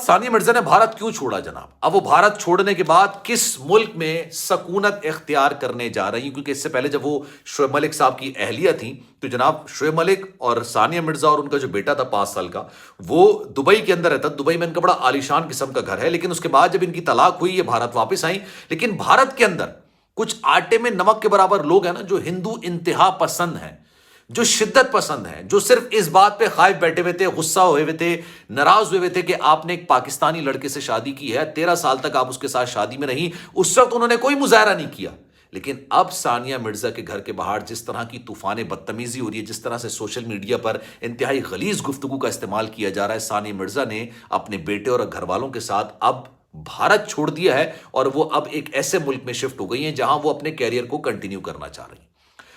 सानिया मिर्जा ने भारत क्यों छोड़ा जनाब? अब वो भारत छोड़ने के बाद किस मुल्क में सकूनत इख्तियार करने जा रही? क्योंकि इससे पहले जब वो शोएब मलिक साहब की अहलिया थी तो जनाब शोएब मलिक और सानिया मिर्जा और उनका जो बेटा था 5 साल का, वो दुबई के अंदर रहता। दुबई में इनका बड़ा आलीशान किस्म का घर है, लेकिन उसके बाद जब इनकी तलाक हुई ये भारत वापस आई। लेकिन भारत के अंदर कुछ आटे में नमक के बराबर लोग हैं ना, जो हिंदू इंतहा पसंद हैं, जो शिद्दत पसंद है, जो सिर्फ इस बात पे खाइफ बैठे हुए थे, गुस्सा हुए हुए थे, नाराज हुए हुए थे कि आपने एक पाकिस्तानी लड़के से शादी की है, 13 साल तक आप उसके साथ शादी में रही। उस वक्त उन्होंने कोई मुजाहरा नहीं किया। लेकिन अब सानिया मिर्जा के घर के बाहर जिस तरह की तूफान बदतमीजी हो रही है, जिस तरह से सोशल मीडिया पर इंतहाई गलीज गुफ्तगू का इस्तेमाल किया जा रहा है, सानिया मिर्जा ने अपने बेटे और घर वालों के साथ अब भारत छोड़ दिया है और वो अब एक ऐसे मुल्क में शिफ्ट हो गई हैं जहां वो अपने कैरियर को कंटिन्यू करना चाह रही हैं।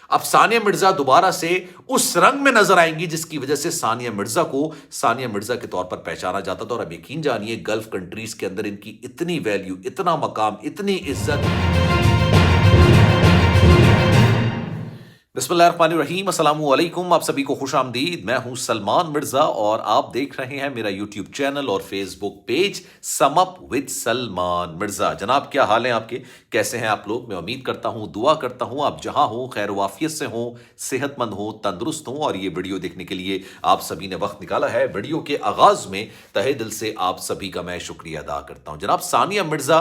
अब सानिया मिर्जा दोबारा से उस रंग में नजर आएंगी जिसकी वजह से सानिया मिर्जा को सानिया मिर्जा के तौर पर पहचाना जाता था। और अब यकीन जानिए गल्फ कंट्रीज के अंदर इनकी इतनी वैल्यू, इतना मकाम, इतनी इज्जत। बिस्मिल्लाहिर्रहमानिर्रहीम, अस्सलामु अलैकुम, आप सभी को खुश आमदीद। मैं हूं सलमान मिर्जा और आप देख रहे हैं मेरा यूट्यूब चैनल और Facebook page sum up with Salman Mirza. जनाब क्या हाल है आपके, कैसे हैं आप लोग? मैं उम्मीद करता हूं, दुआ करता हूं आप जहां हो खैर वाफियत से हो, सेहतमंद हो, तंदुरुस्त हो। और ये वीडियो देखने के लिए आप सभी ने वक्त निकाला है। वीडियो के आगाज में तहे दिल से आप सभी का मैं शुक्रिया अदा करता हूं। जनाब सानिया मिर्जा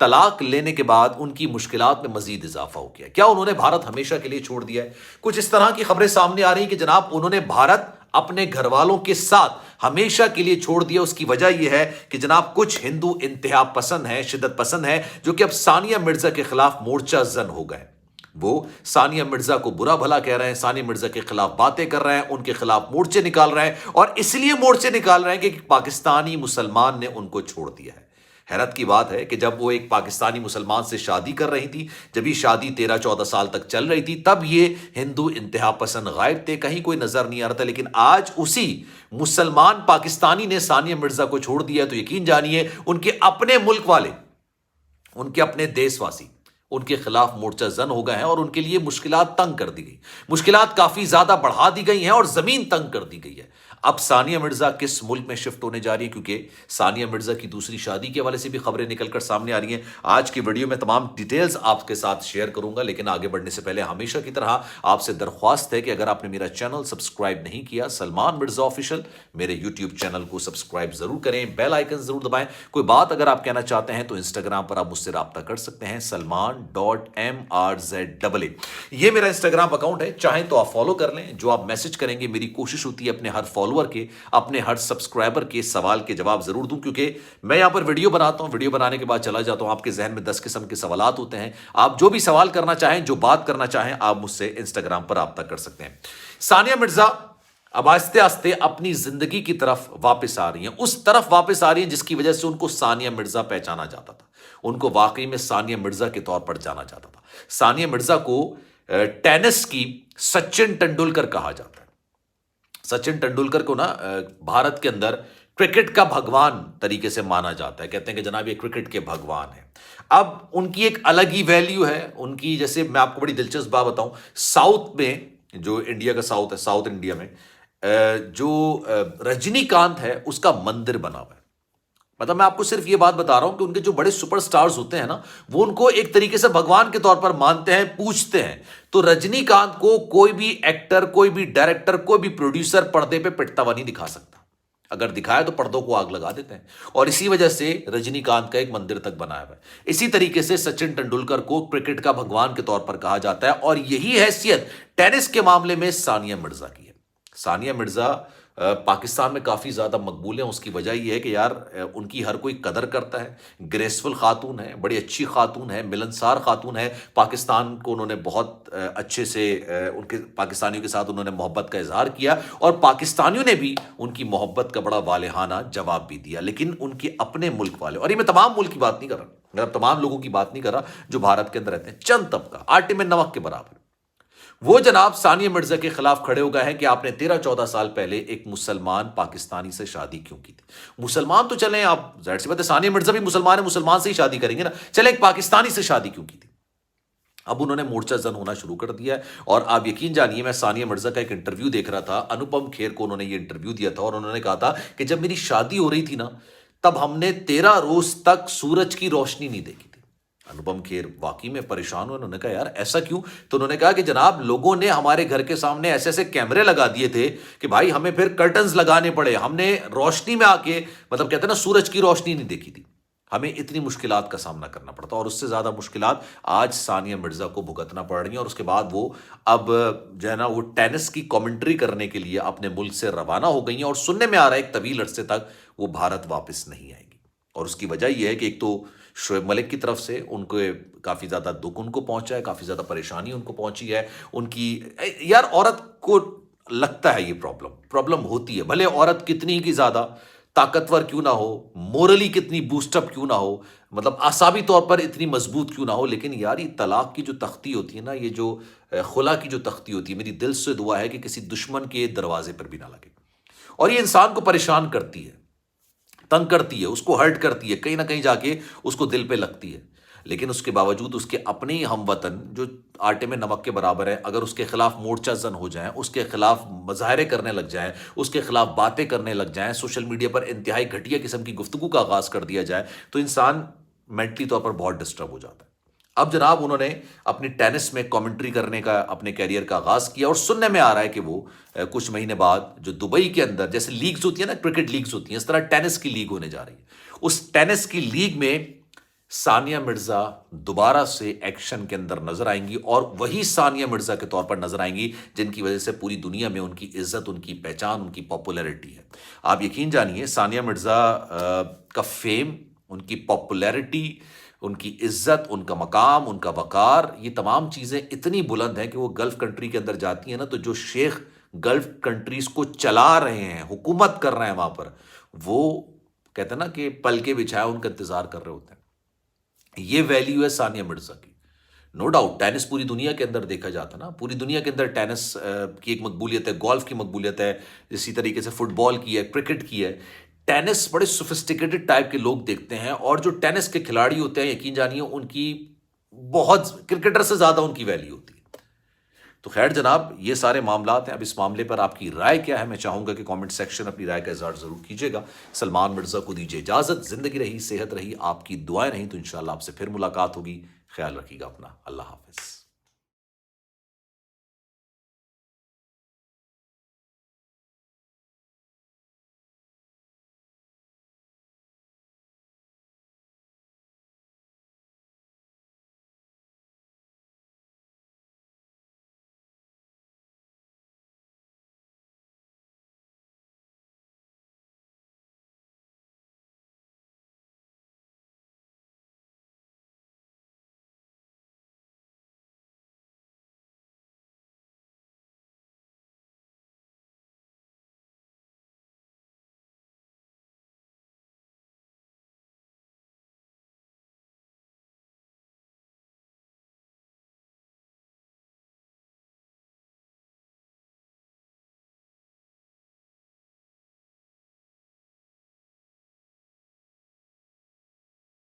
तलाक लेने के बाद उनकी मुश्किलात में मजीद इजाफा हो गया। क्या उन्होंने भारत हमेशा के लिए छोड़ दिया है? कुछ इस तरह की खबरें सामने आ रही कि जनाब उन्होंने भारत अपने घर वालों के साथ हमेशा के लिए छोड़ दिया। उसकी वजह यह है कि जनाब कुछ हिंदू इंतहा पसंद हैं, शिद्दत पसंद हैं, जो कि अब सानिया मिर्जा के खिलाफ मोर्चा जन हो गए। वो सानिया मिर्जा को बुरा भला कह रहे हैं, सानिया मिर्जा के खिलाफ बातें कर रहे हैं, उनके खिलाफ मोर्चे निकाल रहे हैं। और इसलिए मोर्चे निकाल रहे हैं कि पाकिस्तानी मुसलमान ने उनको छोड़ दिया है। हैरत की बात है कि जब वो एक पाकिस्तानी मुसलमान से शादी कर रही थी, जब ये शादी 13-14 साल तक चल रही थी, तब ये हिंदू इंतहा पसंद गायब थे, कहीं कोई नजर नहीं आ रहा था। लेकिन आज उसी मुसलमान पाकिस्तानी ने सानिया मिर्जा को छोड़ दिया, तो यकीन जानिए उनके अपने मुल्क वाले, उनके अपने देशवासी उनके खिलाफ मोर्चा जन हो गए हैं और उनके लिए मुश्किलात तंग कर दी गई, मुश्किलात काफी ज्यादा बढ़ा दी गई हैं और जमीन तंग कर दी गई है। अब सानिया मिर्जा किस मुल्क में शिफ्ट होने जा रही है, क्योंकि सानिया मिर्जा की दूसरी शादी के हवाले से भी खबरें निकलकर सामने आ रही हैं। आज की वीडियो में तमाम डिटेल्स आपके साथ शेयर करूंगा, लेकिन आगे बढ़ने से पहले हमेशा की तरह आपसे दरख्वास्त है कि अगर आपने मेरा चैनल सब्सक्राइब नहीं किया, सलमान मिर्जा ऑफिशियल, मेरे यूट्यूब चैनल को सब्सक्राइब जरूर करें, बेल आइकन जरूर दबाएं। कोई बात अगर आप कहना चाहते हैं तो इंस्टाग्राम पर आप मुझसे राब्ता कर सकते हैं, Salman.MRZAA। ये मेरा इंस्टाग्राम अकाउंट है, चाहें तो आप फॉलो कर लें। जो आप मैसेज करेंगे, मेरी कोशिश होती है अपने हर फॉलोअर के, अपने हर सब्सक्राइबर के सवाल के जवाब जरूर दूं, क्योंकि मैं यहां पर वीडियो बनाता हूं, वीडियो बनाने के बाद चला जाता हूं, आपके जहन में 10 किस्म के सवालात होते हैं। आप जो भी सवाल करना चाहें, जो बात करना चाहें, आप मुझसे इंस्टाग्राम पर राब्ता कर सकते हैं। सानिया मिर्जा अब आस्ते आस्ते अपनी जिंदगी की तरफ वापस आ रही हैं, उस तरफ वापस आ रही हैं जिसकी वजह से उनको सानिया मिर्जा पहचाना जाता था, उनको वाकई में सानिया मिर्जा के तौर पर जाना जाता था। सानिया मिर्जा को टेनिस की सचिन तेंदुलकर कहा जाता है। सचिन तेंदुलकर को ना भारत के अंदर क्रिकेट का भगवान तरीके से माना जाता है, कहते हैं कि जनाब ये क्रिकेट के भगवान है। अब उनकी एक अलग ही वैल्यू है उनकी। जैसे मैं आपको बड़ी दिलचस्प बात बताऊं, साउथ में, जो इंडिया का साउथ है, साउथ इंडिया में जो रजनीकांत है उसका मंदिर बना हुआ है। मतलब मैं आपको सिर्फ ये बात बता रहा हूं कि उनके जो बड़े सुपरस्टार्स होते हैं ना, वो उनको एक तरीके से भगवान के तौर पर मानते हैं, पूछते हैं। तो रजनीकांत को कोई भी एक्टर, कोई भी डायरेक्टर, कोई भी प्रोड्यूसर पर्दे पे पिटता हुआ नहीं दिखा सकता। अगर दिखाया तो पर्दों को आग लगा देते हैं, और इसी वजह से रजनीकांत का एक मंदिर तक बनाया हुआ है। इसी तरीके से सचिन तेंदुलकर को क्रिकेट का भगवान के तौर पर कहा जाता है, और यही हैसियत टेनिस के मामले में सानिया मिर्जा की है। सानिया मिर्जा पाकिस्तान में काफ़ी ज़्यादा मकबूल हैं। उसकी वजह यह है कि यार उनकी हर कोई कदर करता है, ग्रेसफुल खातून है, बड़ी अच्छी खातून है, मिलनसार खातून है। पाकिस्तान को उन्होंने बहुत अच्छे से उनके पाकिस्तानियों के साथ उन्होंने मोहब्बत का इजहार किया, और पाकिस्तानियों ने भी उनकी मोहब्बत का बड़ा वालेहाना जवाब भी दिया। लेकिन उनके अपने मुल्क वाले, और ये मैं तमाम मुल्क की बात नहीं कर रहा, मैं तमाम लोगों की बात नहीं कर रहा जो भारत के अंदर रहते हैं, चंद तबका आटे में नमक के बराबर, वो जनाब सानिया मिर्जा के खिलाफ खड़े हो गए हैं कि आपने 13-14 साल पहले एक मुसलमान पाकिस्तानी से शादी क्यों की थी। मुसलमान तो चलें, आप जाहिर सी बात है सानिया मिर्जा भी मुसलमान है, मुसलमान से ही शादी करेंगे ना, चले एक पाकिस्तानी से शादी क्यों की थी। अब उन्होंने मोर्चा जन होना शुरू कर दिया है। और आप यकीन जानिए, मैं सानिया मिर्जा का एक इंटरव्यू देख रहा था, अनुपम खेर को उन्होंने ये इंटरव्यू दिया था, और उन्होंने कहा था कि जब मेरी शादी हो रही थी ना, تب ہم نے 13 روز تک سورج کی روشنی نہیں دیکھی تھی۔ انوپم کھیر واقعی میں پریشان ہوئے، انہوں نے کہا یار ایسا کیوں؟ تو انہوں نے کہا کہ جناب لوگوں نے ہمارے گھر کے سامنے ایسے ایسے کیمرے لگا دیے تھے کہ بھائی ہمیں پھر کرٹنز لگانے پڑے، ہم نے روشنی میں آ کے مطلب کہتے ہیں نا سورج کی روشنی نہیں دیکھی تھی، ہمیں اتنی مشکلات کا سامنا کرنا پڑتا، اور اس سے زیادہ مشکلات آج ثانیہ مرزا کو بھگتنا پڑ رہی ہیں۔ اور اس کے بعد وہ اب جو ہے نا وہ ٹینس کی کامنٹری کرنے کے لیے اپنے ملک سے روانہ ہو گئی ہیں، اور سننے میں آ رہا ہے ایک طویل عرصے تک وہ بھارت واپس نہیں آئیں گی۔ اور اس کی وجہ یہ ہے کہ ایک تو شعیب ملک کی طرف سے ان کو کافی زیادہ دکھ ان کو پہنچا ہے، کافی زیادہ پریشانی ان کو پہنچی ہے، ان کی یار عورت کو لگتا ہے یہ پرابلم ہوتی ہے، بھلے عورت کتنی کی زیادہ طاقتور کیوں نہ ہو، مورلی کتنی بوسٹ اپ کیوں نہ ہو، مطلب اعصابی طور پر اتنی مضبوط کیوں نہ ہو، لیکن یار یہ طلاق کی جو تختی ہوتی ہے نا، یہ جو خلا کی جو تختی ہوتی ہے، میری دل سے دعا ہے کہ کسی دشمن کے دروازے پر بھی نہ لگے، اور یہ انسان کو پریشان کرتی ہے، تنگ کرتی ہے، اس کو ہرٹ کرتی ہے، کہیں نہ کہیں جا کے اس کو دل پہ لگتی ہے، لیکن اس کے باوجود اس کے اپنے ہی ہم وطن جو آٹے میں نمک کے برابر ہے، اگر اس کے خلاف مورچہ زن ہو جائیں، اس کے خلاف مظاہرے کرنے لگ جائیں، اس کے خلاف باتیں کرنے لگ جائیں، سوشل میڈیا پر انتہائی گھٹیا قسم کی گفتگو کا آغاز کر دیا جائے، تو انسان مینٹلی طور پر بہت ڈسٹرب ہو جاتا ہے۔ اب جناب انہوں نے اپنی ٹینس میں کامنٹری کرنے کا اپنے کیریئر کا آغاز کیا، اور سننے میں آ رہا ہے کہ وہ کچھ مہینے بعد جو دبئی کے اندر جیسے لیگز ہوتی ہیں نا، کرکٹ لیگز ہوتی ہیں، اس طرح ٹینس کی لیگ ہونے جا رہی ہے، اس ٹینس کی لیگ میں ثانیہ مرزا دوبارہ سے ایکشن کے اندر نظر آئیں گی، اور وہی ثانیہ مرزا کے طور پر نظر آئیں گی جن کی وجہ سے پوری دنیا میں ان کی عزت، ان کی پہچان، ان کی پاپولیرٹی ہے۔ آپ یقین جانیے ثانیہ مرزا کا فیم، ان کی پاپولیرٹی، ان کی عزت، ان کا مقام، ان کا وقار، یہ تمام چیزیں اتنی بلند ہیں کہ وہ گلف کنٹری کے اندر جاتی ہیں نا، تو جو شیخ گلف کنٹریز کو چلا رہے ہیں، حکومت کر رہے ہیں وہاں پر، وہ کہتے ہیں نا کہ پل کے بچھائے ان کا انتظار کر رہے ہوتے ہیں۔ یہ ویلیو ہے ثانیہ مرزا کی، نو ڈاؤٹ۔ ٹینس پوری دنیا کے اندر دیکھا جاتا ہے نا، پوری دنیا کے اندر ٹینس کی ایک مقبولیت ہے، گولف کی مقبولیت ہے، اسی طریقے سے فٹ بال کی ہے، کرکٹ کی ہے۔ ٹینس بڑے سوفسٹیکیٹڈ ٹائپ کے لوگ دیکھتے ہیں، اور جو ٹینس کے کھلاڑی ہوتے ہیں یقین جانیے ان کی بہت کرکٹر سے زیادہ ان کی ویلیو ہوتی ہے۔ تو خیر جناب یہ سارے معاملات ہیں، اب اس معاملے پر آپ کی رائے کیا ہے؟ میں چاہوں گا کہ کامنٹ سیکشن اپنی رائے کا اظہار ضرور کیجیے گا۔ سلمان مرزا کو دیجیے اجازت، زندگی رہی، صحت رہی، آپ کی دعائیں رہیں تو انشاءاللہ آپ سے پھر ملاقات ہوگی۔ خیال رکھیے گا اپنا، اللہ حافظ۔